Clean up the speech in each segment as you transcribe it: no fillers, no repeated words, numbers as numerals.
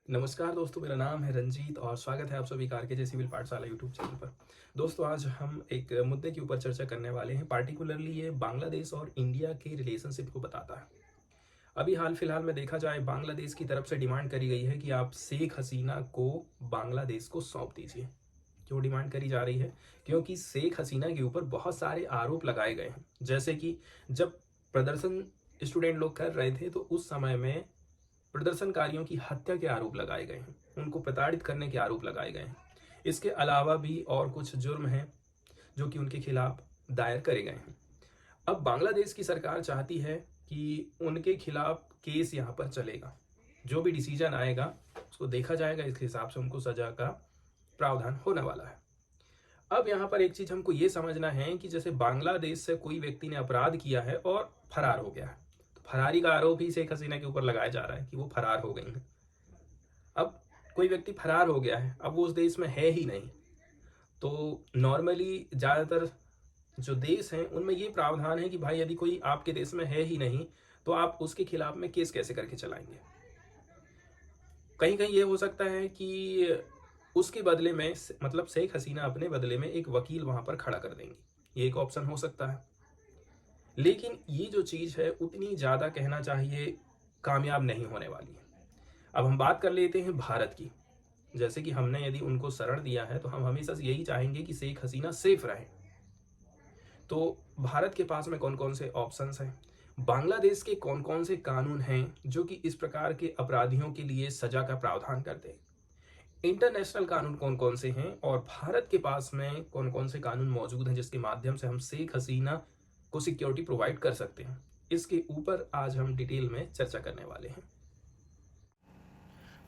नमस्कार दोस्तों, मेरा नाम है रंजीत और स्वागत है आप सभी का आरके सिविल पाठशाला यूट्यूब चैनल पर। दोस्तों, आज हम एक मुद्दे के ऊपर चर्चा करने वाले हैं। पार्टिकुलरली ये बांग्लादेश और इंडिया के रिलेशनशिप को बताता है। अभी हाल फिलहाल में देखा जाए, बांग्लादेश की तरफ से डिमांड करी गई है कि आप शेख हसीना को बांग्लादेश को सौंप दीजिए। क्यों डिमांड करी जा रही है? क्योंकि शेख हसीना के ऊपर बहुत सारे आरोप लगाए गए हैं। जैसे कि जब प्रदर्शन स्टूडेंट लोग कर रहे थे तो उस समय में प्रदर्शनकारियों की हत्या के आरोप लगाए गए हैं, उनको प्रताड़ित करने के आरोप लगाए गए हैं। इसके अलावा भी और कुछ जुर्म हैं जो कि उनके खिलाफ दायर करे गए हैं। अब बांग्लादेश की सरकार चाहती है कि उनके खिलाफ केस यहाँ पर चलेगा। जो भी डिसीजन आएगा उसको देखा जाएगा, इसके हिसाब से उनको सजा का प्रावधान होने वाला है। अब यहाँ पर एक चीज हमको ये समझना है कि जैसे बांग्लादेश से कोई व्यक्ति ने अपराध किया है और फरार हो गया है, तो फरारी का आरोप ही शेख हसीना के ऊपर लगाया जा रहा है कि वो फरार हो गई हैं। अब कोई व्यक्ति फरार हो गया है, अब वो उस देश में है ही नहीं, तो नॉर्मली ज़्यादातर जो देश हैं उनमें ये प्रावधान है कि भाई यदि कोई आपके देश में है ही नहीं तो आप उसके खिलाफ में केस कैसे करके चलाएंगे। कहीं कहीं ये हो सकता है कि उसके बदले में मतलब शेख हसीना अपने बदले में एक वकील वहां पर खड़ा कर देंगी। ये एक ऑप्शन हो सकता है, लेकिन ये जो चीज़ है उतनी ज़्यादा कहना चाहिए कामयाब नहीं होने वाली है। अब हम बात कर लेते हैं भारत की। जैसे कि हमने यदि उनको शरण दिया है तो हम हमेशा से यही चाहेंगे कि शेख हसीना सेफ रहे। तो भारत के पास में कौन कौन से ऑप्शंस हैं, बांग्लादेश के कौन कौन से कानून हैं जो कि इस प्रकार के अपराधियों के लिए सजा का प्रावधान करते हैं, इंटरनेशनल कानून कौन कौन से हैं और भारत के पास में कौन कौन से कानून मौजूद हैं जिसके माध्यम से हम शेख हसीना को सिक्योरिटी प्रोवाइड कर सकते हैं, इसके ऊपर आज हम डिटेल में चर्चा करने वाले हैं।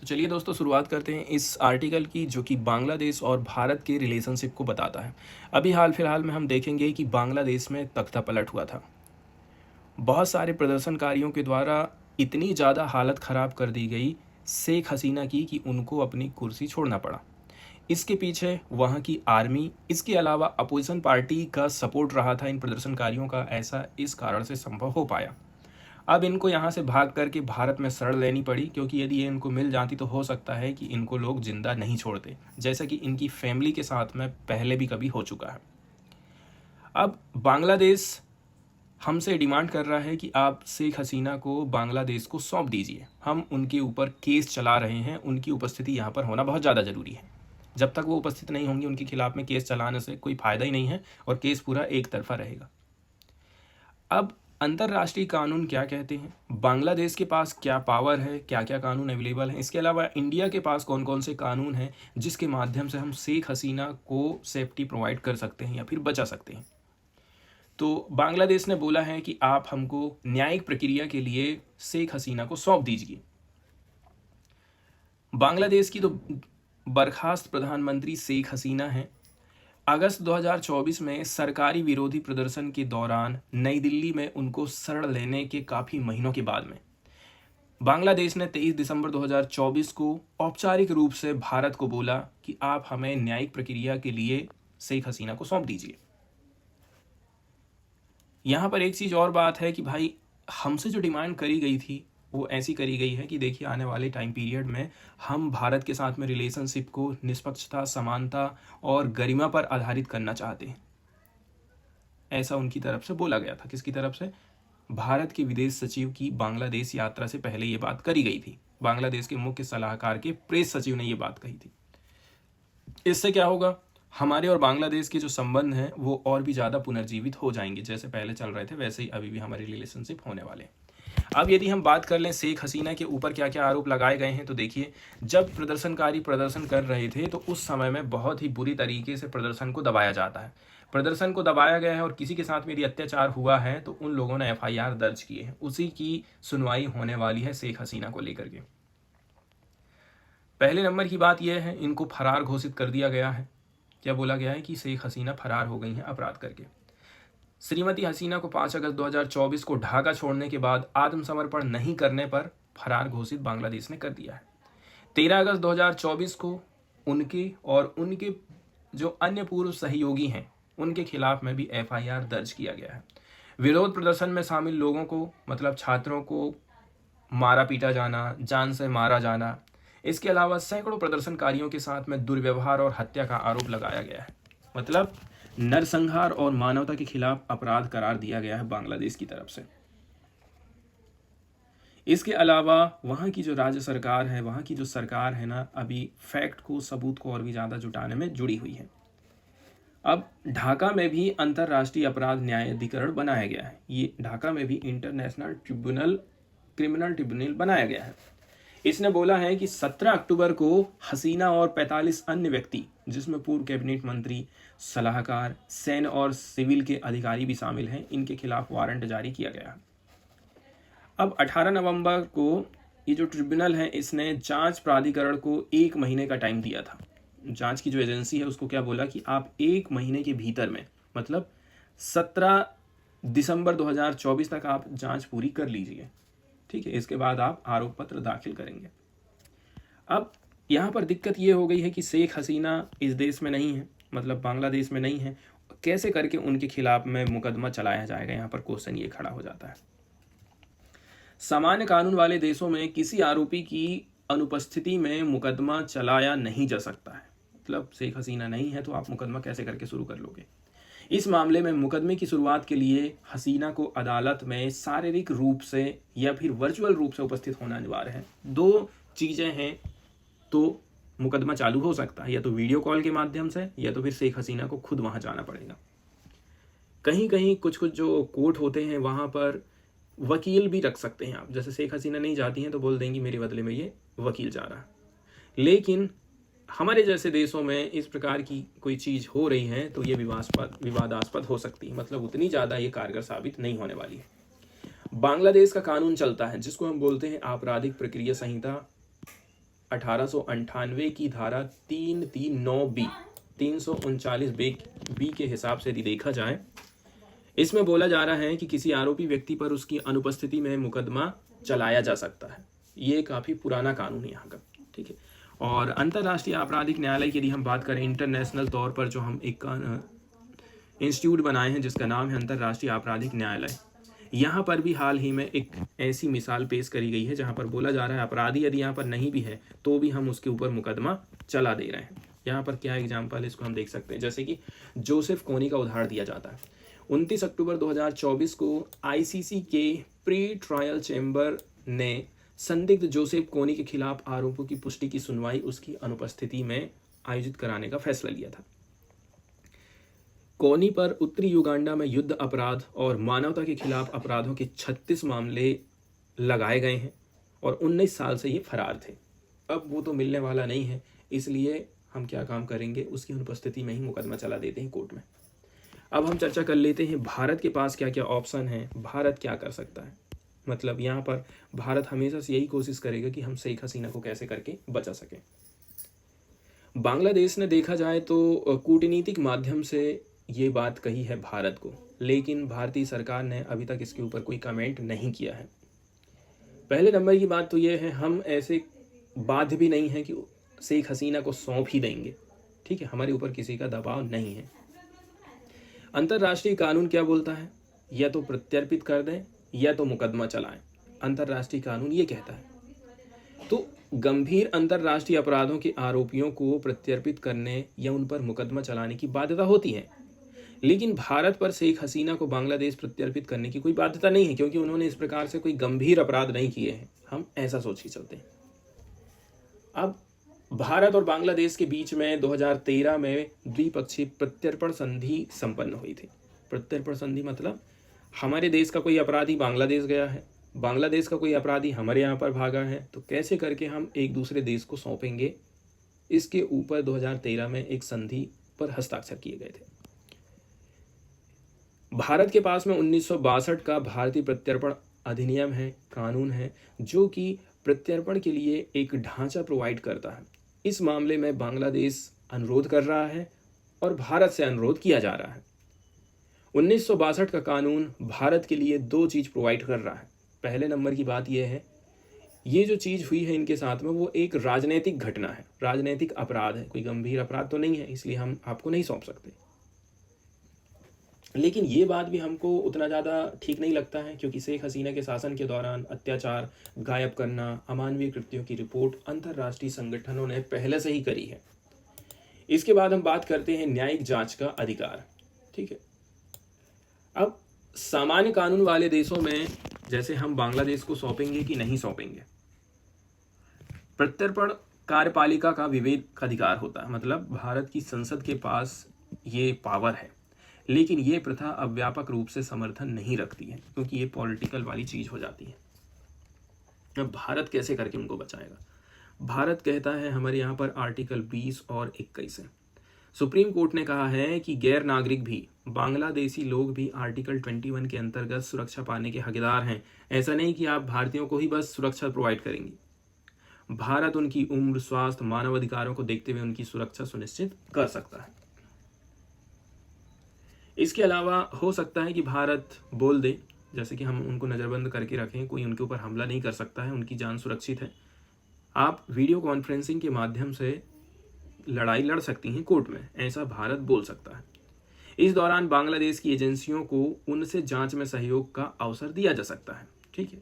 तो चलिए दोस्तों, शुरुआत करते हैं इस आर्टिकल की जो कि बांग्लादेश और भारत के रिलेशनशिप को बताता है। अभी हाल फिलहाल में हम देखेंगे कि बांग्लादेश में तख्ता पलट हुआ था। बहुत सारे प्रदर्शनकारियों के द्वारा इतनी ज़्यादा हालत ख़राब कर दी गई शेख हसीना की कि उनको अपनी कुर्सी छोड़ना पड़ा। इसके पीछे वहाँ की आर्मी, इसके अलावा अपोजिशन पार्टी का सपोर्ट रहा था इन प्रदर्शनकारियों का। ऐसा इस कारण से संभव हो पाया। अब इनको यहाँ से भाग करके भारत में शरण लेनी पड़ी, क्योंकि यदि ये इनको मिल जाती तो हो सकता है कि इनको लोग जिंदा नहीं छोड़ते, जैसा कि इनकी फैमिली के साथ में पहले भी कभी हो चुका है। अब बांग्लादेश हमसे डिमांड कर रहा है कि आप शेख हसीना को बांग्लादेश को सौंप दीजिए। हम उनके ऊपर केस चला रहे हैं, उनकी उपस्थिति यहाँ पर होना बहुत ज़्यादा ज़रूरी है। जब तक वो उपस्थित नहीं होंगी उनके खिलाफ में केस चलाने से कोई फ़ायदा ही नहीं है और केस पूरा एक तरफा रहेगा। अब अंतर्राष्ट्रीय कानून क्या कहते हैं, बांग्लादेश के पास क्या पावर है, क्या क्या कानून अवेलेबल हैं, इसके अलावा इंडिया के पास कौन कौन से कानून हैं जिसके माध्यम से हम शेख हसीना को सेफ्टी प्रोवाइड कर सकते हैं या फिर बचा सकते हैं। तो बांग्लादेश ने बोला है कि आप हमको न्यायिक प्रक्रिया के लिए शेख हसीना को सौंप दीजिए। बांग्लादेश की तो बर्खास्त प्रधानमंत्री शेख हसीना है। अगस्त 2024 में सरकारी विरोधी प्रदर्शन के दौरान नई दिल्ली में उनको शरण लेने के काफ़ी महीनों के बाद में बांग्लादेश ने 23 दिसंबर 2024 को औपचारिक रूप से भारत को बोला कि आप हमें न्यायिक प्रक्रिया के लिए शेख हसीना को सौंप दीजिए। यहाँ पर एक चीज़ और बात है कि भाई हमसे जो डिमांड करी गई थी वो ऐसी करी गई है कि देखिए, आने वाले टाइम पीरियड में हम भारत के साथ में रिलेशनशिप को निष्पक्षता, समानता और गरिमा पर आधारित करना चाहते हैं। ऐसा उनकी तरफ से बोला गया था। किसकी तरफ से? भारत के विदेश सचिव की बांग्लादेश यात्रा से पहले ये बात करी गई थी। बांग्लादेश के मुख्य सलाहकार के प्रेस सचिव ने ये बात कही थी। इससे क्या होगा, हमारे और बांग्लादेश के जो संबंध हैं वो और भी ज़्यादा पुनर्जीवित हो जाएंगे। जैसे पहले चल रहे थे वैसे ही अभी भी हमारे रिलेशनशिप होने वाले हैं। अब यदि हम बात कर लें शेख हसीना के ऊपर क्या क्या आरोप लगाए गए हैं, तो देखिए, जब प्रदर्शनकारी प्रदर्शन कर रहे थे तो उस समय में बहुत ही बुरी तरीके से प्रदर्शन को दबाया जाता है। प्रदर्शन को दबाया गया है और किसी के साथ में यदि अत्याचार हुआ है तो उन लोगों ने एफआईआर दर्ज की है। उसी की सुनवाई होने वाली है शेख हसीना को लेकर के। पहले नंबर की बात यह है, इनको फरार घोषित कर दिया गया है। क्या बोला गया है कि शेख हसीना फरार हो गई हैं अपराध करके। श्रीमती हसीना को 5 अगस्त 2024 को ढाका छोड़ने के बाद आत्मसमर्पण नहीं करने पर फरार घोषित बांग्लादेश ने कर दिया है। 13 अगस्त 2024 को उनके और उनके जो अन्य पूर्व सहयोगी हैं उनके खिलाफ में भी एफआईआर दर्ज किया गया है। विरोध प्रदर्शन में शामिल लोगों को, मतलब छात्रों को मारा पीटा जाना, जान से मारा जाना, इसके अलावा सैकड़ों प्रदर्शनकारियों के साथ में दुर्व्यवहार और हत्या का आरोप लगाया गया है। मतलब नरसंहार और मानवता के खिलाफ अपराध करार दिया गया है बांग्लादेश की तरफ से। इसके अलावा वहाँ की जो राज्य सरकार है, वहाँ की जो सरकार है ना, अभी फैक्ट को, सबूत को और भी ज़्यादा जुटाने में जुड़ी हुई है। अब ढाका में भी अंतर्राष्ट्रीय अपराध न्यायाधिकरण बनाया गया है। ये ढाका में भी इंटरनेशनल ट्रिब्यूनल, क्रिमिनल ट्रिब्यूनल बनाया गया है। इसने बोला है कि 17 अक्टूबर को हसीना और 45 अन्य व्यक्ति, जिसमें पूर्व कैबिनेट मंत्री, सलाहकार, सैन्य और सिविल के अधिकारी भी शामिल हैं, इनके खिलाफ वारंट जारी किया गया है। अब 18 नवंबर को ये जो ट्रिब्यूनल है, इसने जांच प्राधिकरण को 1 महीने का टाइम दिया था। जांच की जो एजेंसी है उसको क्या बोला कि आप 1 महीने के भीतर में, मतलब 17 दिसंबर 2024 तक आप जांच पूरी कर लीजिए, ठीक है। इसके बाद आप आरोप पत्र दाखिल करेंगे। अब यहाँ पर दिक्कत ये हो गई है कि शेख हसीना इस देश में नहीं है, मतलब बांग्लादेश में नहीं है। कैसे करके उनके खिलाफ में मुकदमा चलाया जाएगा, यहाँ पर क्वेश्चन ये खड़ा हो जाता है। सामान्य कानून वाले देशों में किसी आरोपी की अनुपस्थिति में मुकदमा चलाया नहीं जा सकता है। मतलब शेख हसीना नहीं है तो आप मुकदमा कैसे करके शुरू कर लोगे। इस मामले में मुकदमे की शुरुआत के लिए हसीना को अदालत में शारीरिक रूप से या फिर वर्चुअल रूप से उपस्थित होना अनिवार्य है। 2 चीज़ें हैं तो मुकदमा चालू हो सकता है, या तो वीडियो कॉल के माध्यम से, या तो फिर शेख हसीना को खुद वहाँ जाना पड़ेगा। कहीं कहीं कुछ जो कोर्ट होते हैं वहाँ पर वकील भी रख सकते हैं आप। जैसे शेख हसीना नहीं जाती हैं तो बोल देंगी मेरे बदले में ये वकील जा रहा है। लेकिन हमारे जैसे देशों में इस प्रकार की कोई चीज़ हो रही है तो ये विवादास्पद हो सकती है, मतलब उतनी ज़्यादा ये कारगर साबित नहीं होने वाली है। बांग्लादेश का कानून चलता है जिसको हम बोलते हैं आपराधिक प्रक्रिया संहिता 1898 की धारा 339B 339B के हिसाब से यदि देखा जाए, इसमें बोला जा रहा है कि किसी आरोपी व्यक्ति पर उसकी अनुपस्थिति में मुकदमा चलाया जा सकता है। ये काफ़ी पुराना कानून है यहाँ का, ठीक है। और अंतर्राष्ट्रीय आपराधिक न्यायालय की यदि हम बात करें, इंटरनेशनल तौर पर जो हम एक इंस्टीट्यूट बनाए हैं जिसका नाम है अंतर्राष्ट्रीय आपराधिक न्यायालय, यहाँ पर भी हाल ही में एक ऐसी मिसाल पेश करी गई है जहाँ पर बोला जा रहा है अपराधी यदि यहाँ पर नहीं भी है तो भी हम उसके ऊपर मुकदमा चला दे रहे हैं। यहाँ पर क्या एग्जाम्पल है इसको हम देख सकते हैं, जैसे कि जोसेफ कोनी का उदाहरण दिया जाता है। 29 अक्टूबर 2024 को आईसीसी के प्री ट्रायल चैम्बर ने संदिग्ध जोसेफ कोनी के खिलाफ आरोपों की पुष्टि की सुनवाई उसकी अनुपस्थिति में आयोजित कराने का फैसला लिया था। कोनी पर उत्तरी युगांडा में युद्ध अपराध और मानवता के खिलाफ अपराधों के 36 मामले लगाए गए हैं और 19 साल से ये फरार थे। अब वो तो मिलने वाला नहीं है, इसलिए हम क्या काम करेंगे, उसकी अनुपस्थिति में ही मुकदमा चला देते हैं कोर्ट में। अब हम चर्चा कर लेते हैं भारत के पास क्या क्या ऑप्शन है, भारत क्या कर सकता है। मतलब यहाँ पर भारत हमेशा से यही कोशिश करेगा कि हम शेख हसीना को कैसे करके बचा सकें। बांग्लादेश ने देखा जाए तो कूटनीतिक माध्यम से ये बात कही है भारत को, लेकिन भारतीय सरकार ने अभी तक इसके ऊपर कोई कमेंट नहीं किया है। पहले नंबर की बात तो ये है, हम ऐसे बाध्य भी नहीं है कि शेख हसीना को सौंप ही देंगे, ठीक है। हमारे ऊपर किसी का दबाव नहीं है। अंतर्राष्ट्रीय कानून क्या बोलता है, या तो प्रत्यर्पित कर दें या तो मुकदमा चलाएं। अंतर्राष्ट्रीय कानून ये कहता है। तो गंभीर अंतर्राष्ट्रीय अपराधों के आरोपियों को प्रत्यर्पित करने या उन पर मुकदमा चलाने की बाध्यता होती है, लेकिन भारत पर शेख हसीना को बांग्लादेश प्रत्यर्पित करने की कोई बाध्यता नहीं है, क्योंकि उन्होंने इस प्रकार से कोई गंभीर अपराध नहीं किए हैं। हम ऐसा सोच के चलते हैं। अब भारत और बांग्लादेश के बीच में 2013 में द्विपक्षीय प्रत्यर्पण संधि संपन्न हुई थी। प्रत्यर्पण संधि मतलब हमारे देश का कोई अपराधी बांग्लादेश गया है, बांग्लादेश का कोई अपराधी हमारे यहाँ पर भागा है, तो कैसे करके हम एक दूसरे देश को सौंपेंगे, इसके ऊपर 2013 में एक संधि पर हस्ताक्षर किए गए थे। भारत के पास में 1962 का भारतीय प्रत्यर्पण अधिनियम है, कानून है, जो कि प्रत्यर्पण के लिए एक ढांचा प्रोवाइड करता है। इस मामले में बांग्लादेश अनुरोध कर रहा है और भारत से अनुरोध किया जा रहा है। 1962 का कानून भारत के लिए 2 चीज़ प्रोवाइड कर रहा है। पहले नंबर की बात यह है, ये जो चीज़ हुई है इनके साथ में वो एक राजनीतिक घटना है, राजनीतिक अपराध है, कोई गंभीर अपराध तो नहीं है, इसलिए हम आपको नहीं सौंप सकते। लेकिन ये बात भी हमको उतना ज़्यादा ठीक नहीं लगता है, क्योंकि शेख हसीना के शासन के दौरान अत्याचार, गायब करना, अमानवीय कृत्यों की रिपोर्ट अंतर्राष्ट्रीय संगठनों ने पहले से ही करी है। इसके बाद हम बात करते हैं न्यायिक जांच का अधिकार। ठीक है, अब सामान्य कानून वाले देशों में जैसे हम बांग्लादेश को सौंपेंगे कि नहीं सौंपेंगे, प्रत्यर्पण कार्यपालिका का विवेक अधिकार होता है, मतलब भारत की संसद के पास ये पावर है। लेकिन ये प्रथा अब व्यापक रूप से समर्थन नहीं रखती है, क्योंकि ये पॉलिटिकल वाली चीज हो जाती है। अब भारत कैसे करके उनको बचाएगा? भारत कहता है, हमारे यहाँ पर आर्टिकल 20 और 21 है। सुप्रीम कोर्ट ने कहा है कि गैर नागरिक भी, बांग्लादेशी लोग भी आर्टिकल 21 के अंतर्गत सुरक्षा पाने के हकदार हैं। ऐसा नहीं कि आप भारतीयों को ही बस सुरक्षा प्रोवाइड करेंगे, भारत उनकी उम्र, स्वास्थ्य, मानव अधिकारों को देखते हुए उनकी सुरक्षा सुनिश्चित कर सकता है। इसके अलावा हो सकता है कि भारत बोल दे, जैसे कि हम उनको नज़रबंद करके रखें, कोई उनके ऊपर हमला नहीं कर सकता है, उनकी जान सुरक्षित है, आप वीडियो कॉन्फ्रेंसिंग के माध्यम से लड़ाई लड़ सकती हैं कोर्ट में, ऐसा भारत बोल सकता है। इस दौरान बांग्लादेश की एजेंसियों को उनसे जांच में सहयोग का अवसर दिया जा सकता है। ठीक है।